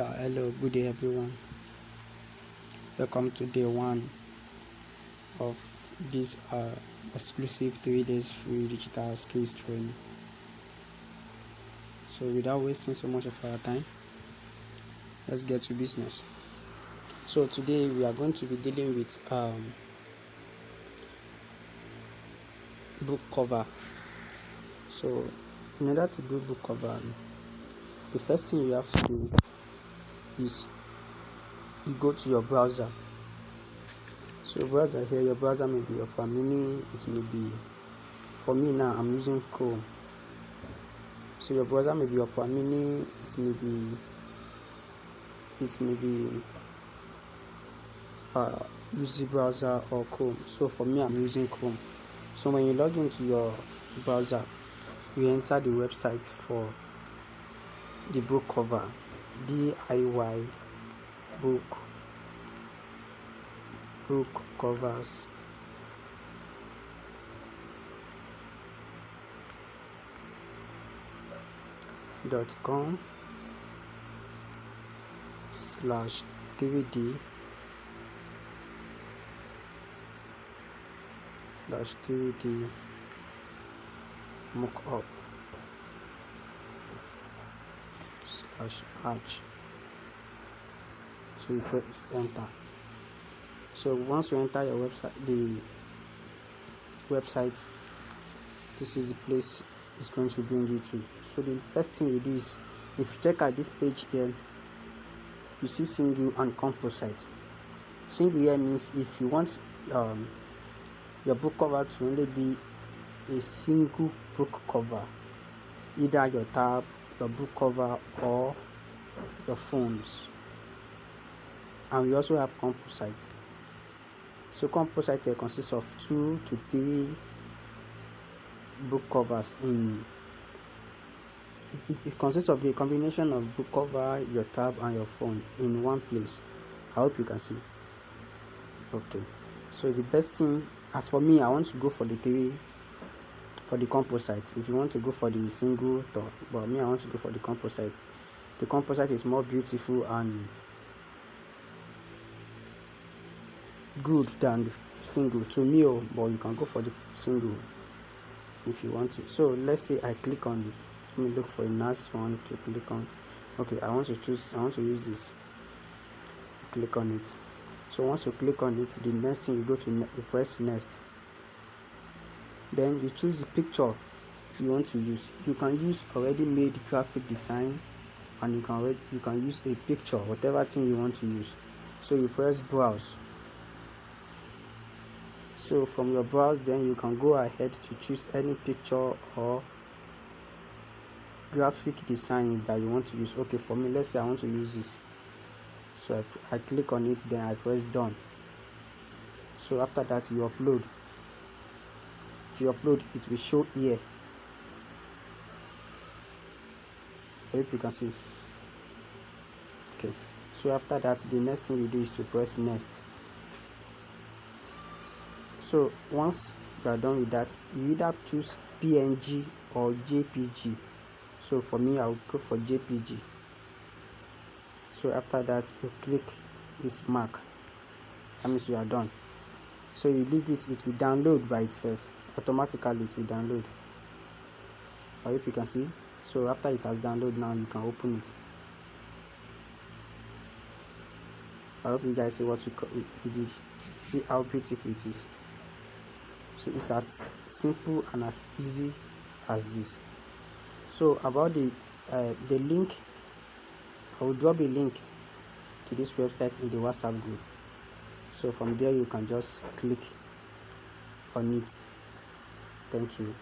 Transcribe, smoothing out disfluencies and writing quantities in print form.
Hello, good day everyone. Welcome to day one of this exclusive 3 days free digital skills training. So without wasting so much of our time, let's get to business. So today we are going to be dealing with book cover. So in order to do book cover, the first thing you have to do is you go to your browser. So your browser may be Opera Mini, it may be, for me now I'm using Chrome. So your browser may be Opera Mini, it may be UC browser or Chrome. So for me I'm using Chrome. So when you log into your browser, you enter the website for the book cover, DIY book covers. .com/3D mockup /arch. So you press enter. So once you enter your website, this is the place it's going to bring you to. So the first thing you do is, if you check out this page here, you see single and composite. Single here means if you want your book cover to only be a single book cover, either your tab, your book cover, or your phones. And we also have composite. So composite here consists of 2 to 3 book covers it consists of the combination of book cover, your tab, and your phone in one place. I hope you can see. Okay, so the best thing, as for me, I want to go for the composite. If you want to go for the single, but me, I want to go for the composite. The composite is more beautiful and good than the single to me, but you can go for the single if you want to. So let's say I click on, let me look for a nice one to click on. Okay, I want to use this. Click on it. So once you click on it, the next thing you press next. Then you choose the picture you want to use. You can use already made graphic design, and you can use a picture, whatever thing you want to use. So you press browse. So from your browse, then you can go ahead to choose any picture or graphic designs that you want to use. Okay, for me, let's say I want to use this. So I click on it, then I press done. So after that, you upload. If you upload, it will show here. I hope you can see. Okay, so after that, the next thing you do is to press next. So once you are done with that, you either choose PNG or JPG. So for me, I will go for JPG. So after that, you click this mark. That means you are done. So you leave it will download by itself. Automatically it will download. I hope you can see. So after it has downloaded, now you can open it. I hope you guys see what we did. See how beautiful it is. So it's as simple and as easy as this. So about the link, I will drop a link to this website in the WhatsApp group. So from there you can just click on it. Thank you.